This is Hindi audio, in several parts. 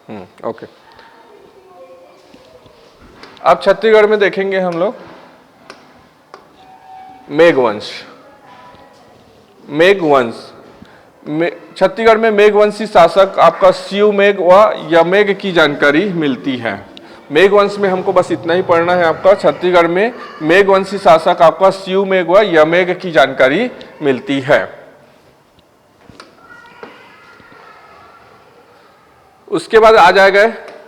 ओके। अब छत्तीसगढ़ में देखेंगे हम लोग मेघवंश। छत्तीसगढ़ में मेघवंशी शासक आपका शिवमेघ व यमेघ की जानकारी मिलती है। मेघवंश में हमको बस इतना ही पढ़ना है आपका। छत्तीसगढ़ में मेघवंशी शासक आपका शिवमेघ व यमेघ की जानकारी मिलती है। उसके बाद आ जाएगा,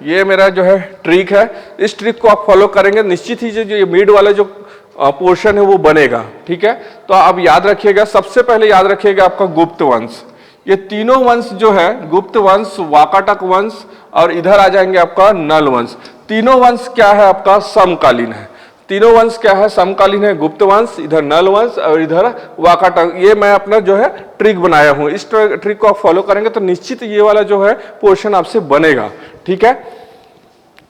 ये मेरा जो है ट्रिक है, इस ट्रिक को आप फॉलो करेंगे निश्चित ही जो ये मिड वाला जो पोर्शन है वो बनेगा। ठीक है, तो आप याद रखिएगा, सबसे पहले याद रखिएगा आपका गुप्त वंश। ये तीनों वंश जो है, गुप्त वंश, वाकाटक वंश और इधर आ जाएंगे आपका नल वंश। तीनों वंश क्या है आपका समकालीन है। तीनों वंश क्या है समकालीन है, गुप्त वंश, इधर नल वंश और इधर वाकाटक। ये मैं अपना जो है ट्रिक बनाया हूं, इस ट्रिक को आप फॉलो करेंगे तो निश्चित ये वाला जो है पोर्शन आपसे बनेगा। ठीक है,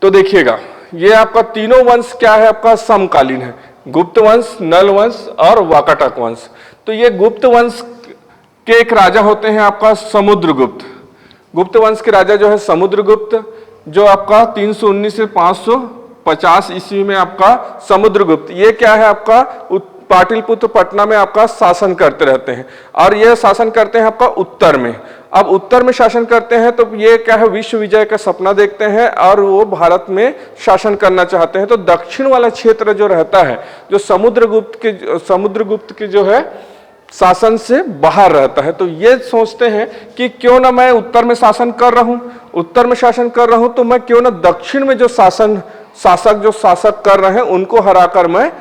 तो देखिएगा ये आपका तीनों वंश क्या है आपका समकालीन है, गुप्त वंश, नल वंश और वाकाटक वंश। तो ये गुप्त वंश के एक राजा होते हैं आपका समुद्रगुप्त। गुप्त वंश के राजा जो है समुद्रगुप्त, जो आपका 319 से 550 ईस्वी में आपका समुद्रगुप्त, ये क्या है आपका पाटलिपुत्र पटना में आपका शासन करते रहते हैं। और ये शासन करते हैं आपका उत्तर में। अब उत्तर में शासन करते हैं तो ये क्या है, विश्व विजय का सपना देखते हैं और वो भारत में शासन करना चाहते हैं। तो दक्षिण वाला क्षेत्र जो रहता है, जो समुद्रगुप्त के जो है शासन से बाहर रहता है, तो ये सोचते हैं कि क्यों ना मैं उत्तर में शासन कर रहा हूं, तो मैं क्यों ना दक्षिण में जो शासक कर रहे हैं उनको हराकर मैं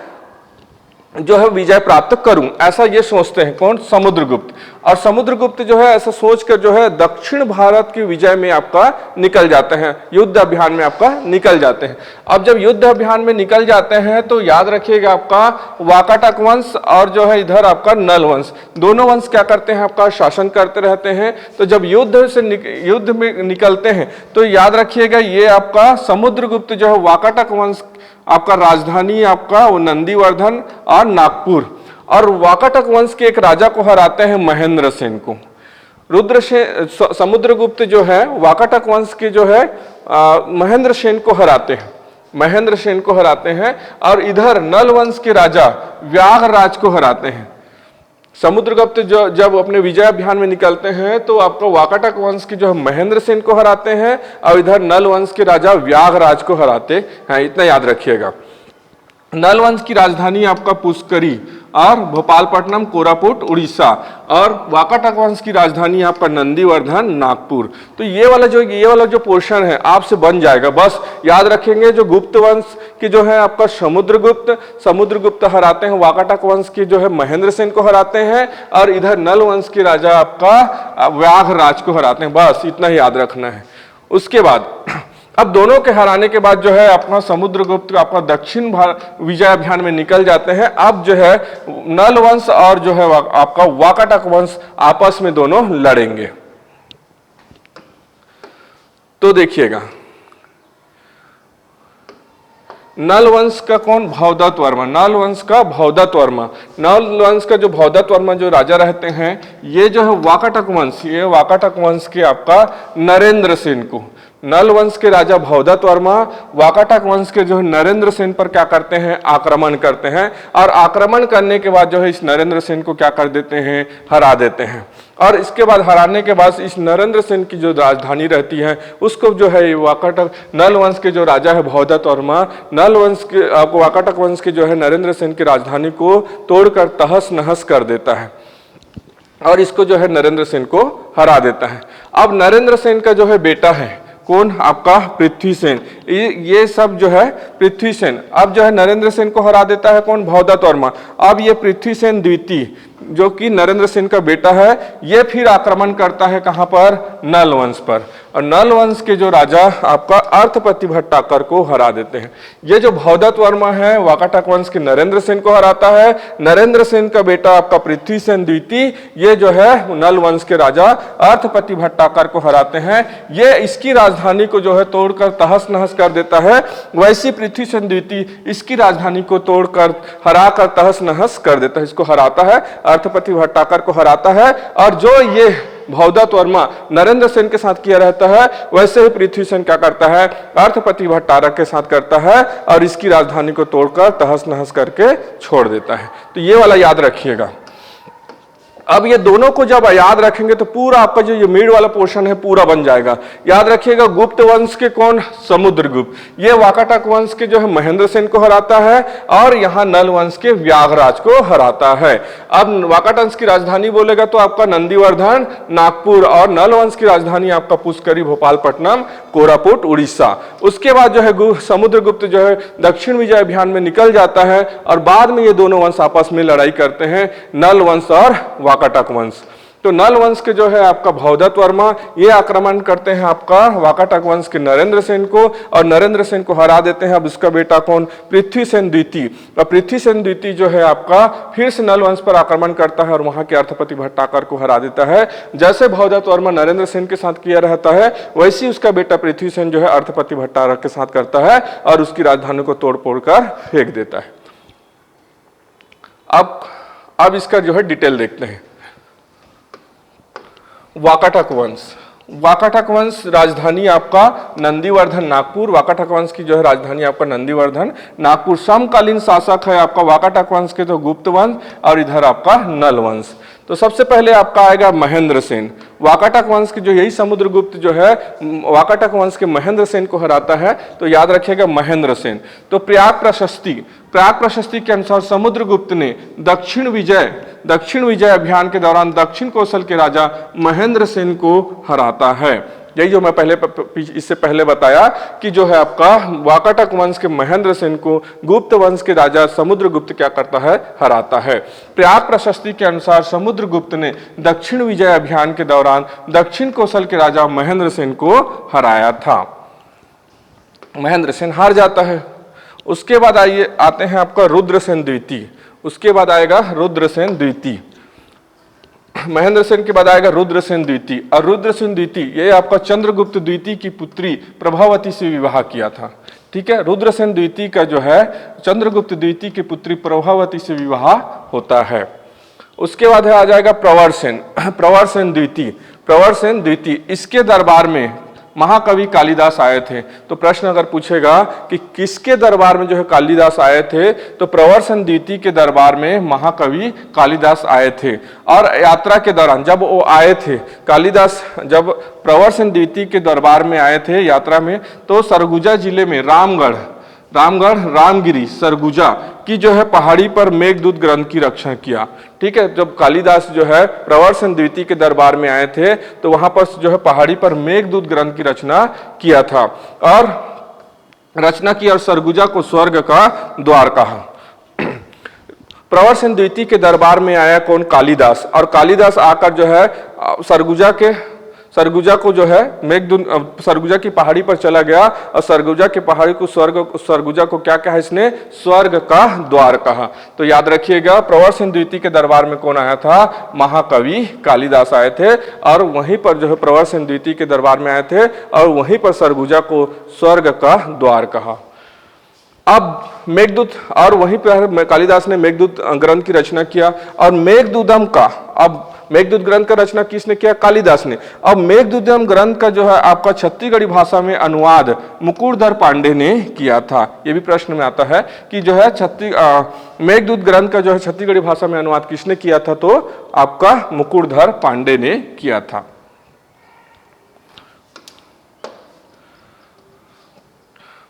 जो है विजय प्राप्त करूं, ऐसा ये सोचते हैं। कौन? समुद्रगुप्त। और समुद्रगुप्त जो है ऐसा सोचकर जो है दक्षिण भारत की विजय में आपका निकल जाते हैं, युद्ध अभियान में आपका निकल जाते हैं। अब जब युद्ध अभियान में निकल जाते हैं तो याद रखिएगा आपका वाकाटक वंश और जो है इधर आपका नल वंश, दोनों वंश क्या करते हैं आपका शासन करते रहते हैं। तो जब युद्ध में निकलते हैं तो याद रखिएगा ये आपका समुद्रगुप्त जो है वाकाटक वंश आपका राजधानी आपका नंदीवर्धन और नागपुर, और वाकाटक वंश के एक राजा को हराते हैं महेंद्र सेन को। समुद्रगुप्त जो है वाकाटक वंश के जो है महेंद्र सेन को हराते हैं और इधर नल वंश के राजा व्याघराज को हराते हैं। समुद्रगुप्त जो जब अपने विजय अभियान में निकलते हैं तो आपको वाकाटक वंश की जो है महेंद्र सेन को हराते हैं और इधर नल वंश के राजा व्याघराज को हराते हैं। इतना याद रखिएगा। नल वंश की राजधानी आपका पुष्करी और भोपालपट्टनम, कोरापुट, उड़ीसा, और वाकाटक वंश की राजधानी आपका नंदीवर्धन, नागपुर। तो ये वाला जो पोर्शन है आपसे बन जाएगा। बस याद रखेंगे जो गुप्त वंश के जो है आपका समुद्रगुप्त हराते हैं, वाकाटक वंश के जो है महेंद्र सेन को हराते हैं और इधर नल वंश के राजा आपका व्याघराज को हराते हैं। बस इतना ही याद रखना है। उसके बाद अब दोनों के हराने के बाद जो है अपना समुद्रगुप्त आपका दक्षिण विजय अभियान में निकल जाते हैं। अब जो है नल वंश और जो है आपका वाकाटक वंश आपस में दोनों लड़ेंगे। तो देखिएगा नल वंश का कौन? भवदत्त वर्मा। नल वंश का भवदत्त वर्मा। नल वंश का जो भवदत्त वर्मा जो राजा रहते हैं, ये जो है वाकाटक वंश के आपका नरेंद्र सेन को, नल वंश के राजा भवदत्त वर्मा वाकाटक वंश के जो है नरेंद्र सेन पर क्या करते हैं? आक्रमण करते हैं। और आक्रमण करने के बाद जो है इस नरेंद्र सेन को क्या कर देते हैं? हरा देते हैं। और इसके बाद हराने के बाद इस नरेंद्र सेन की जो राजधानी रहती है उसको जो है वाकाटक नल वंश के जो राजा है भवदत्त वर्मा, नल वंश के आपको वाकाटक वंश के जो है नरेंद्र सेन की राजधानी को तोड़कर तहस नहस कर देता है और इसको जो है नरेंद्र सेन को हरा देता है। अब नरेंद्र सेन का जो है बेटा है कौन? आपका पृथ्वी सेन। ये सब जो है पृथ्वी सेन अब जो है नरेंद्र सेन को हरा देता है। कौन? भवदत्त वर्मा। अब ये पृथ्वी सेन द्वितीय जो कि नरेंद्र सेन का बेटा है, ये फिर आक्रमण करता है कहां पर? नल वंश पर। और नल वंश के जो राजा आपका अर्थपति भट्टाकर को हरा देते हैं। ये जो भवदत्त वर्मा है वाकाटक वंश के नरेंद्र सेन को हराता है। नरेंद्र सेन का बेटा आपका पृथ्वी सेन द्वितीय, ये जो है नल वंश के राजा अर्थपति भट्टाकर को हराते हैं। ये इसकी राजधानी को जो है तोड़कर तहस नहस कर देता है। वैसी पृथ्वी सेन द्वितीय इसकी राजधानी को तोड़कर हराकर तहस नहस कर देता है, इसको हराता है, अर्थपति भट्टाकर को हराता है। और जो ये भवदत्त वर्मा नरेंद्र सेन के साथ किया रहता है, वैसे ही पृथ्वी सेन क्या करता है, अर्थपति भट्टारक के साथ करता है और इसकी राजधानी को तोड़कर तहस नहस करके छोड़ देता है। तो ये वाला याद रखिएगा। अब ये दोनों को जब याद रखेंगे तो पूरा आपका जो ये मिड वाला पोर्शन है पूरा बन जाएगा। याद रखिएगा, गुप्त वंश के कौन, समुद्रगुप्त, ये वाकाटक वंश के जो है महेंद्र सेन को हराता है और यहाँ नल वंश के व्याघराज को हराता है। अब वाकाटक वंश की राजधानी बोलेगा तो आपका नंदीवर्धन, नागपुर, और नल वंश की राजधानी आपका पुष्करी, भोपालपट्टनम, कोरापुट, उड़ीसा। उसके बाद जो है समुद्रगुप्त जो है दक्षिण विजय अभियान में निकल जाता है और बाद में ये दोनों वंश आपस में लड़ाई करते हैं, नल वंश और वाकाटक वंश। तो नल वंश के जो है आपका भवदत्त वर्मा ये आक्रमण करते हैं आपका वाकाटक वंश के नरेंद्र सेन को और नरेंद्र सेन को हरा देते हैं। अब उसका बेटा कौन, पृथ्वी सेन द्वितीय। और पृथ्वी सेन द्वितीय जो है आपका फिर से नल वंश पर आक्रमण करता है और वहां के अर्थपति भट्टारक को हरा देता है। जैसे भवदत्त वर्मा नरेंद्र सेन के साथ किया रहता है वैसे ही उसका बेटा पृथ्वी सेन जो है अर्थपति भट्टारक के साथ करता है और उसकी राजधानी को तोड़ फोड़ कर फेंक देता है। अब इसका जो है डिटेल देखते हैं। वाकाटक वंश, वाकाटक वंश राजधानी आपका नंदीवर्धन, नागपुर। वाकाटक वंश की जो है राजधानी आपका नंदीवर्धन, नागपुर। समकालीन शासक है आपका वाकाटक वंश के तो गुप्त वंश और इधर आपका नल वंश। तो सबसे पहले आपका आएगा महेंद्र सेन। वाकाटक वंश के जो यही समुद्रगुप्त जो है वाकाटक वंश के महेंद्र सेन को हराता है, तो याद रखिएगा महेंद्र सेन। तो प्रयाग प्रशस्ति के अनुसार समुद्रगुप्त ने दक्षिण विजय अभियान के दौरान दक्षिण कौशल के राजा महेंद्र सेन को हराता है। यही जो मैं इससे पहले बताया कि जो है आपका वाकाटक वंश के महेंद्र सेन को गुप्त वंश के राजा समुद्रगुप्त क्या करता है, हराता है। प्रयाग प्रशस्ति के अनुसार समुद्रगुप्त ने दक्षिण विजय अभियान के दौरान दक्षिण कौशल के राजा महेंद्र सेन को हराया था। महेंद्र सेन हार जाता है। उसके बाद आते हैं आपका रुद्रसेन द्वितीय। उसके बाद आएगा रुद्रसेन द्वितीय। महेंद्र सेन के बाद आएगा रुद्रसेन द्वितीय। और रुद्रसेन द्वितीय ये आपका चंद्रगुप्त द्वितीय की पुत्री प्रभावती से विवाह किया था। ठीक है, रुद्रसेन द्वितीय का जो है चंद्रगुप्त द्वितीय की पुत्री प्रभावती से विवाह होता है। उसके बाद आ जाएगा प्रवरसेन द्वितीय। इसके दरबार में महाकवि कालिदास आए थे। तो प्रश्न अगर पूछेगा कि किसके दरबार में जो है कालिदास आए थे, तो प्रवरसेन द्वितीय के दरबार में महाकवि कालिदास आए थे। और यात्रा के दौरान जब वो आए थे, कालिदास जब प्रवरसेन द्वितीय के दरबार में आए थे यात्रा में, तो सरगुजा जिले में रामगिरी सरगुजा की जो है पहाड़ी पर मेघदूत ग्रंथ की रक्षा किया। ठीक है, जब कालिदास जो है प्रवरसेन द्वितीय के दरबार में आए थे तो वहां पर जो है पहाड़ी पर मेघदूत ग्रंथ की रचना किया था और सरगुजा को स्वर्ग का द्वार कहा। प्रवरसेन द्वितीय के दरबार में आया कौन, कालिदास। और कालिदास आकर जो है सरगुजा को जो है सरगुजा की पहाड़ी पर चला गया और सरगुजा की पहाड़ी को सरगुजा को क्या कहा इसने, स्वर्ग का द्वार कहा। तो याद रखिएगा, प्रवरसेन द्वितीय के दरबार में कौन आया था, महाकवि कालिदास आए थे और वहीं पर जो है प्रवरसेन द्वितीय के दरबार में आए थे और वहीं पर सरगुजा को स्वर्ग का द्वार कहा। अब मेघदूत, और वहीं पर कालिदास ने मेघदूत ग्रंथ की रचना किया और मेघदूतम का, अब मेघदूत ग्रंथ का रचना किसने किया, कालिदास ने। अब मेघदूतम ग्रंथ का जो है आपका छत्तीसगढ़ी भाषा में अनुवाद मुकुटधर पांडे ने किया था। ये भी प्रश्न में आता है कि जो है मेघदूत ग्रंथ का जो है छत्तीसगढ़ी भाषा में अनुवाद किसने किया था, तो आपका मुकुटधर पांडे ने किया था।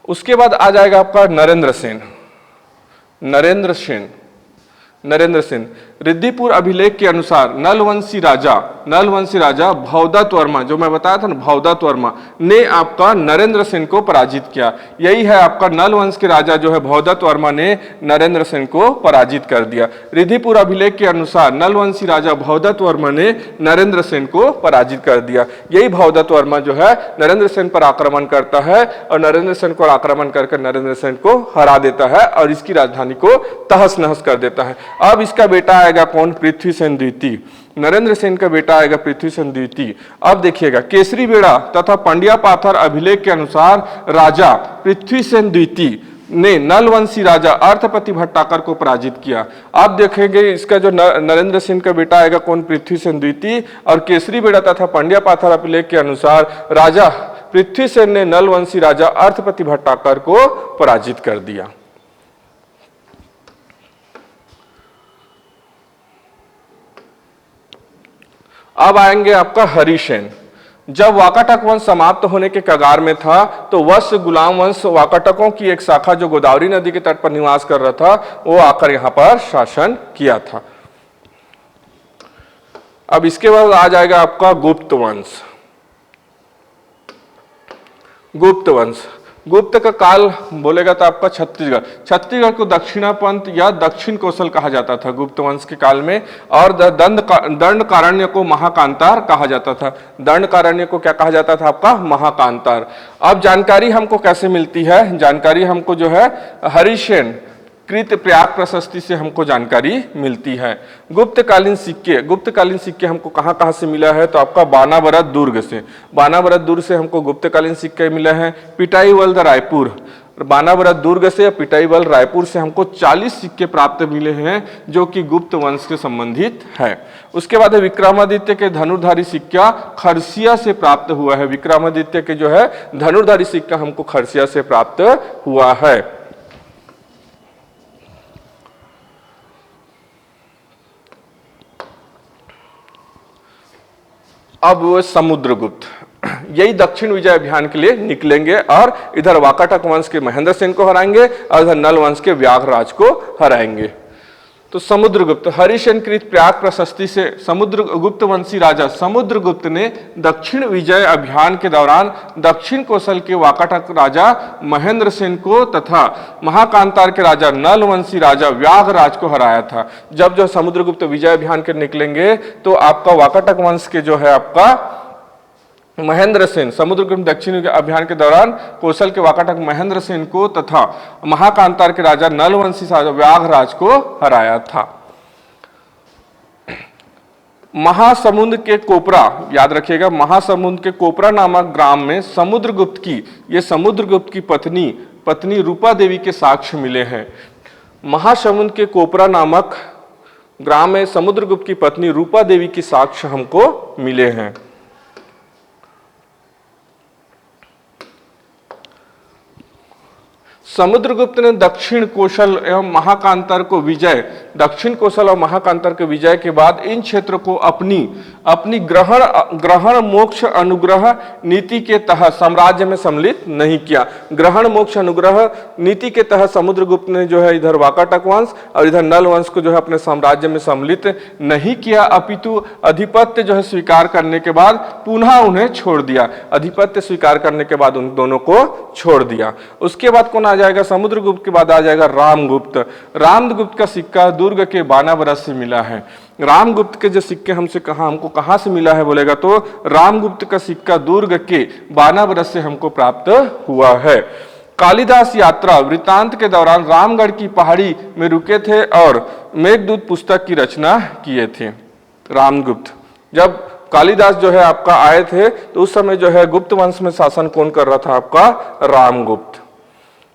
उसके बाद आ जाएगा आपका नरेंद्र सेन। रिद्धिपुर अभिलेख के अनुसार नलवंशी राजा भवदत्त वर्मा, जो मैं बताया था ना, भवदत्त वर्मा ने आपका नरेंद्र सेन को पराजित किया। यही है आपका नलवंश के राजा जो है भवदत्त वर्मा ने नरेंद्र सेन को पराजित कर दिया। रिद्धिपुर अभिलेख के अनुसार नलवंशी राजा भवदत्त वर्मा ने नरेंद्र सेन को पराजित कर दिया। यही भवदत्त वर्मा जो है नरेंद्र सेन पर आक्रमण करता है और नरेंद्र सेन को आक्रमण करके नरेंद्र सेन को हरा देता है और इसकी राजधानी को तहस नहस कर देता है। अब इसका बेटा आएगा कौन, पृथ्वी सेन द्वितीय। नरेंद्र सेन का बेटा आएगा पृथ्वी सेन द्वितीय। अब देखिएगा, केसरी बेड़ा तथा पंडिया पाथर अभिलेख के अनुसार राजा पृथ्वी सेन द्वितीय ने नलवंशी राजा अर्थपति भट्टाकर को पराजित किया। आप देखेंगे इसका जो नरेंद्र सेन का बेटा आएगा कौन, पृथ्वी सेन द्वितीय, और केसरी बेड़ा तथा पंड्या पाथर अभिलेख के अनुसार राजा पृथ्वी सेन ने नलवंशी राजा अर्थपति भट्टाकर को पराजित कर दिया। अब आएंगे आपका हरिसेन। जब वाकाटक वंश समाप्त होने के कगार में था तो वत्स गुलाम वंश वाकाटकों की एक शाखा जो गोदावरी नदी के तट पर निवास कर रहा था वो आकर यहां पर शासन किया था। अब इसके बाद आ जाएगा आपका गुप्त वंश। गुप्त वंश, गुप्त का काल बोलेगा तो आपका छत्तीसगढ़, छत्तीसगढ़ को दक्षिणापंत या दक्षिण कौशल कहा जाता था गुप्त वंश के काल में, और दंडकारण्य को महाकांतार कहा जाता था। दंडकारण्य को क्या कहा जाता था आपका, महाकांतार। अब जानकारी हमको कैसे मिलती है, जानकारी हमको जो है हरिसेन कृत प्रयाग प्रशस्ति से हमको जानकारी मिलती है। गुप्तकालीन सिक्के, गुप्तकालीन सिक्के हमको कहाँ कहाँ से मिला है, तो आपका बानाबरत दुर्ग से, बानाबरत दुर्ग से हमको गुप्तकालीन सिक्के मिले हैं। पिटाईवल रायपुर, बानाबरत दुर्ग से, पिटाईवल रायपुर से हमको 40 सिक्के प्राप्त मिले हैं जो कि गुप्त वंश से संबंधित है। उसके बाद विक्रमादित्य के धनुर्धारी सिक्का खरसिया से प्राप्त हुआ है। विक्रमादित्य के जो है धनुर्धारी सिक्का हमको खरसिया से प्राप्त हुआ है। अब वो समुद्रगुप्त, यही दक्षिण विजय अभियान के लिए निकलेंगे और इधर वाकाटक वंश के महेंद्र सेन को हराएंगे और इधर नल वंश के व्याघराज को हराएंगे। तो समुद्रगुप्त, हरिसेन कृत प्रयाग प्रशस्ति से समुद्रगुप्त वंशी राजा समुद्रगुप्त ने दक्षिण विजय अभियान के दौरान दक्षिण कौशल के वाकाटक राजा महेंद्र सेन को तथा महाकांतार के राजा नल वंशी राजा व्याघराज को हराया था। जब जो समुद्रगुप्त विजय अभियान के निकलेंगे तो आपका वाकाटक वंश के जो है आपका महेंद्र सेन, समुद्रगुप्त दक्षिण अभियान के दौरान कौशल के वाकाटक महेंद्र सेन को तथा महाकांतार के राजा नलवंशी व्याघराज को हराया था। महासमुंद के कोपरा, याद रखिएगा, महासमुंद के कोपरा नामक ग्राम में समुद्रगुप्त की, ये समुद्रगुप्त की पत्नी रूपा देवी के साक्ष्य मिले हैं। महासमुंद के कोपरा नामक ग्राम में समुद्रगुप्त की पत्नी रूपा देवी के साक्ष्य हमको मिले हैं। समुद्रगुप्त ने दक्षिण कौशल एवं महाकांतार को विजय, दक्षिण कौशल और महाकांतार के विजय के बाद इन क्षेत्रों को अपनी ग्रहण मोक्ष अनुग्रह नीति के तहत साम्राज्य में सम्मिलित नहीं किया। ग्रहण मोक्ष अनुग्रह नीति के तहत समुद्रगुप्त ने जो है इधर वाकाटक वंश और इधर नल वंश को जो है अपने साम्राज्य में सम्मिलित नहीं किया, अपितु अधिपत्य जो है स्वीकार करने के बाद पुनः उन्हें छोड़ दिया। अधिपत्य स्वीकार करने के बाद उन दोनों को छोड़ दिया। उसके बाद कौन आ जाएगा, समुद्रगुप्त के बाद आ जाएगा रामगुप्त। रामगुप्त का सिक्का दुर्ग के बानाबरस से मिला है। रामगुप्त के जो सिक्के हमको कहां से मिला है बोलेगा तो रामगुप्त का सिक्का दुर्ग के बानाबरस से हमको प्राप्त हुआ है। कालिदास यात्रा वृत्तांत के दौरान रामगढ़ की पहाड़ी में रुके थे और मेघदूत पुस्तक की रचना किए थे। रामगुप्त, जब कालिदास जो है आपका आए थे तो उस समय जो है गुप्त वंश में शासन कौन कर रहा था, आपका रामगुप्त।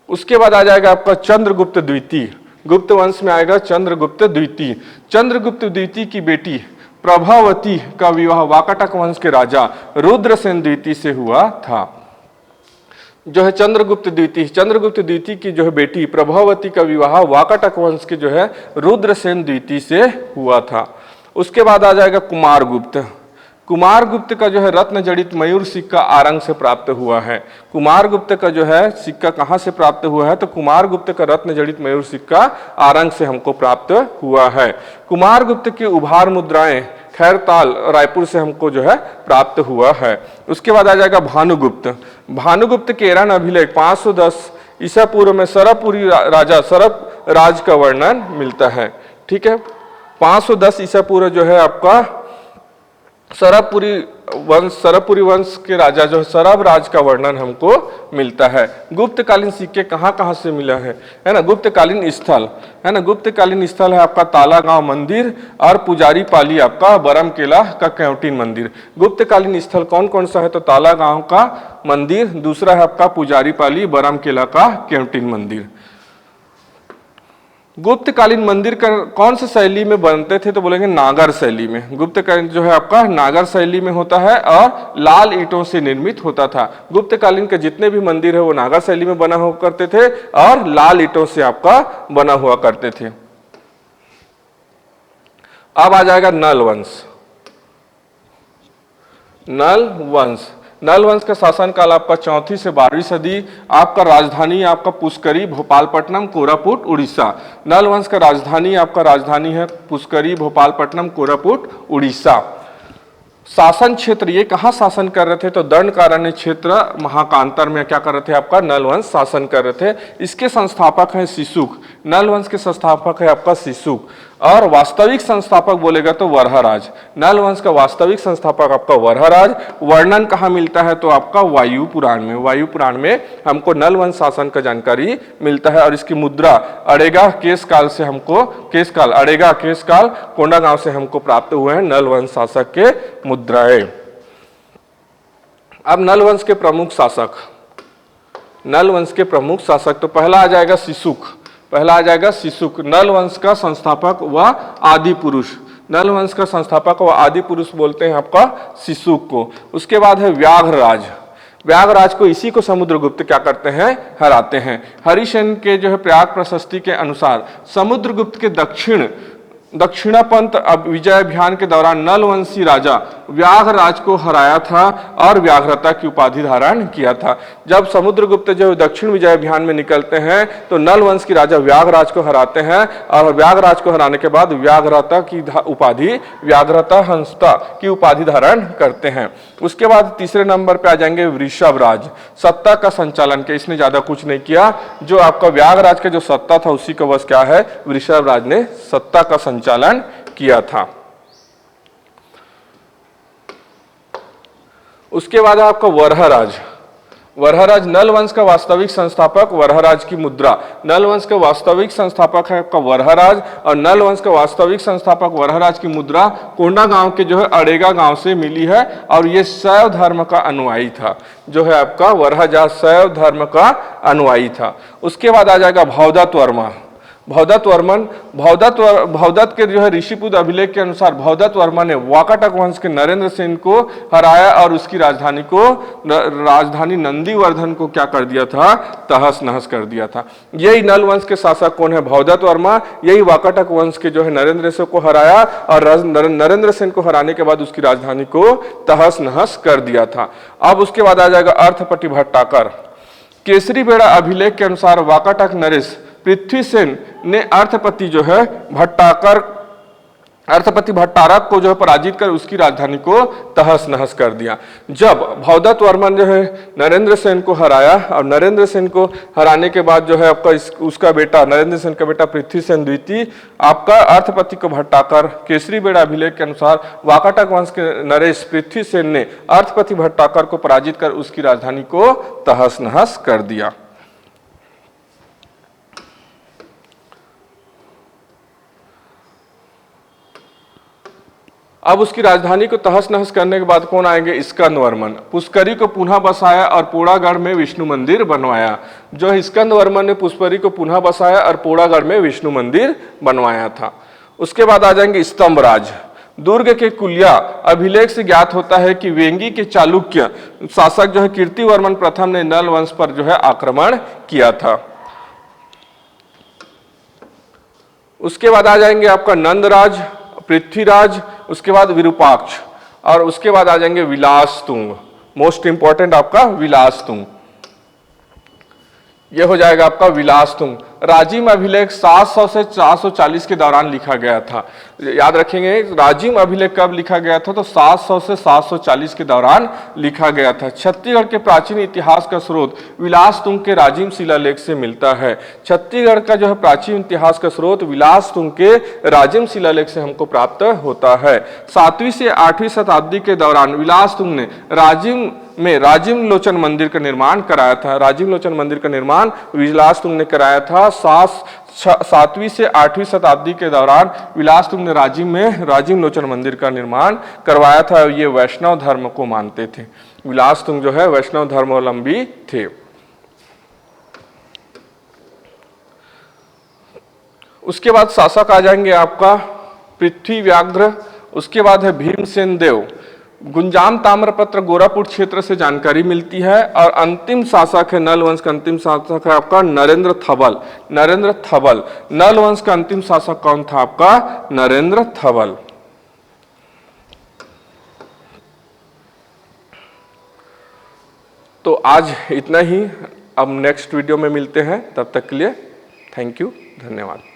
उसके बाद आ जाएगा आपका चंद्रगुप्त द्वितीय। गुप्त वंश में आएगा चंद्रगुप्त द्वितीय। चंद्रगुप्त द्वितीय की बेटी प्रभावती का विवाह वाकाटक वंश के राजा रुद्रसेन द्वितीय से हुआ था। जो है चंद्रगुप्त द्वितीय की जो है बेटी प्रभावती का विवाह वाकाटक वंश के जो है रुद्रसेन द्वितीय से हुआ था। उसके बाद आ जाएगा कुमारगुप्त। कुमारगुप्त का जो है रत्न जड़ित मयूर सिक्का आरंग से प्राप्त हुआ है। कुमारगुप्त का जो है सिक्का कहाँ से प्राप्त हुआ है, तो कुमारगुप्त का रत्न जड़ित मयूर सिक्का आरंग से हमको प्राप्त हुआ है। कुमारगुप्त की उभार मुद्राएं खैरताल रायपुर से हमको जो है प्राप्त हुआ है। उसके बाद आ जाएगा भानुगुप्त। भानुगुप्त के एरन अभिलेख 510 ईसा पूर्व में सरपुरी राजा सरप राज का वर्णन मिलता है। ठीक है, 510 ईसा पूर्व जो है आपका सरबपुरी वंश के राजा जो है सरब राज का वर्णन हमको मिलता है। गुप्तकालीन सिक्के कहाँ कहाँ से मिला है ना, गुप्तकालीन स्थल है ना, गुप्तकालीन स्थल है आपका ताला गांव मंदिर और पुजारी पाली आपका बरम केला का कैंटीन मंदिर। गुप्तकालीन स्थल कौन कौन सा है, तो ताला गांव का मंदिर, दूसरा है आपका पुजारी पाली बरम केला का कैंटीन मंदिर। गुप्तकालीन मंदिर कौन सी शैली में बनते थे, तो बोलेंगे नागर शैली में। गुप्तकालीन जो है आपका नागर शैली में होता है और लाल ईंटों से निर्मित होता था। गुप्तकालीन के जितने भी मंदिर है वो नागर शैली में बना हुआ करते थे और लाल ईंटों से आपका बना हुआ करते थे। अब आ जाएगा नल वंश। नल वंश का शासनकाल आपका 4वीं से 12वीं सदी। आपका राजधानी आपका पुष्करी, भोपालपट्टनम, कोरापुट, उड़ीसा। नल वंश का राजधानी है पुष्करी, भोपालपट्टनम, कोरापुट, उड़ीसा। शासन क्षेत्र ये कहाँ शासन कर रहे थे, तो दंडकारण्य क्षेत्र महाकांतर में क्या कर रहे थे, आपका नल वंश शासन कर रहे थे। इसके संस्थापक हैं शिशुक। नल वंश के संस्थापक है आपका शिशुक और वास्तविक संस्थापक बोलेगा तो वरहराज। नल वंश का वास्तविक संस्थापक आपका वरहराज। वर्णन कहाँ मिलता है, तो आपका वायु पुराण में। वायु पुराण में हमको नल वंश शासन का जानकारी मिलता है और इसकी मुद्रा अड़ेगा केशकाल से हमको, अड़ेगा केशकाल कोंडागांव से हमको प्राप्त हुए हैं नल वंश शासक के मुद्राएं। अब नल वंश के प्रमुख शासक, तो पहला आ जाएगा शिशुक। नल वंश का संस्थापक व आदि पुरुष। नल वंश का संस्थापक व आदि पुरुष बोलते हैं आपका शिशुक को। उसके बाद है व्याघ्रराज को, इसी को समुद्रगुप्त क्या करते हैं, हराते हैं। हरिसेन के जो है प्रयाग प्रशस्ति के अनुसार समुद्रगुप्त के दक्षिणापंत विजय अभियान के दौरान नलवंशी राजा व्याघ्रराज को हराया था और व्याघ्रता की उपाधि धारण किया था। जब समुद्रगुप्त जो दक्षिण विजय अभियान में निकलते हैं तो नलवंश की राजा व्याघ्रराज को हराते हैं और व्याघ्रराज को हराने के बाद व्याघ्रता की उपाधि, व्याघ्रता हंसता की उपाधि धारण करते हैं। उसके बाद तीसरे नंबर पे आ जाएंगे वृषभराज। सत्ता का संचालन किया, इसने ज्यादा कुछ नहीं किया। जो आपका व्याघ्रराज का जो सत्ता था उसी का बस क्या है, वृषभराज ने सत्ता का संचालन किया था। उसके बाद आपका वरहराज नल वंश का वास्तविक संस्थापक, वरहराज की मुद्रा। नल वंश का वास्तविक संस्थापक है आपका वरहराज और नल वंश का वास्तविक संस्थापक वरहराज की मुद्रा कोंडागांव के जो है अड़ेगा गांव से मिली है और ये शैव धर्म का अनुयायी था। जो है आपका वरहराज शैव धर्म का अनुयायी था। उसके बाद आ जाएगा भवदत्त के जो है ऋषिपुत्र अभिलेख के अनुसार भवदत्त वर्मा ने वाकाटक वंश के नरेंद्र सेन को हराया और उसकी राजधानी नंदीवर्धन को क्या कर दिया था, तहस नहस कर दिया था। यही नल वंश के शासक कौन है, भवदत्त वर्मा। यही वाकाटक वंश के जो है नरेंद्र सेन को हराया और नरेंद्र सेन को हराने के बाद उसकी राजधानी को तहस नहस कर दिया था। अब उसके बाद आ जाएगा अर्थपति भट्टाकर। केसरी बेड़ा अभिलेख के अनुसार वाकाटक नरेश पृथ्वीसेन ने अर्थपति भट्टारक को जो है पराजित कर उसकी राजधानी को तहस नहस कर दिया। जब भवदत्त वर्मा जो है नरेंद्र सेन को हराया और नरेंद्र सेन को हराने के बाद जो है आपका उसका बेटा नरेंद्र सेन का बेटा पृथ्वीसेन द्वितीय आपका अर्थपति को भट्टाकर, केसरी बेड़ा अभिलेख के अनुसार वाकाटक वंश के नरेश पृथ्वीसेन ने अर्थपति भट्टाकर को पराजित कर उसकी राजधानी को तहस नहस कर दिया। अब उसकी राजधानी को तहस नहस करने के बाद कौन आएंगे, स्कंदवर्मन। पुष्करी को पुनः बसाया और पोड़ागढ़ में विष्णु मंदिर बनवाया। जो स्कंदवर्मन ने पुष्करी को पुनः बसाया और पोड़ागढ़ में विष्णु मंदिर बनवाया था। उसके बाद आ जाएंगे स्तंभराज। दुर्ग के कुलिया अभिलेख से ज्ञात होता है कि वेंगी के चालुक्य शासक जो है कीर्तिवर्मन प्रथम ने नल वंश पर जो है आक्रमण किया था। उसके बाद आ जाएंगे आपका नंदराज, पृथ्वीराज, उसके बाद विरूपाक्ष और उसके बाद आ जाएंगे विलासतुंग। मोस्ट इंपॉर्टेंट आपका विलासतुंग, ये हो जाएगा आपका विलासतुंग। राजिम अभिलेख 700 से 440 के दौरान लिखा गया था। याद रखेंगे, राजिम अभिलेख कब लिखा गया था? तो 700 से 740 के दौरान लिखा गया था। छत्तीसगढ़ के प्राचीन इतिहास का स्रोत विलासतुंग के राजिम शिलालेख से मिलता है। छत्तीसगढ़ का जो है प्राचीन इतिहास का स्रोत विलासतुंग के राजिम शिलालेख से हमको प्राप्त होता है। 7वीं से 8वीं शताब्दी के दौरान विलासतुंग ने राजिम लोचन मंदिर का निर्माण कराया था। राजिम लोचन मंदिर का निर्माण विलासतुंग ने कराया था। 7वीं से 8वीं शताब्दी के दौरान विलासतुंग ने राजिम लोचन मंदिर का निर्माण करवाया था। ये वैष्णव धर्म को मानते थे। विलासतुंग जो है वैष्णव धर्मावलंबी थे। उसके बाद शासक आ जाएंगे आपका पृथ्वी व्याघ्र, उसके बाद है भीमसेन देव। गुंजाम ताम्रपत्र गोरापुर क्षेत्र से जानकारी मिलती है। और अंतिम शासक है नल वंश का अंतिम शासक है आपका नरेंद्र थबल। नरेंद्र थबल, नल वंश का अंतिम शासक कौन था आपका? नरेंद्र थबल। तो आज इतना ही, अब नेक्स्ट वीडियो में मिलते हैं, तब तक के लिए थैंक यू, धन्यवाद।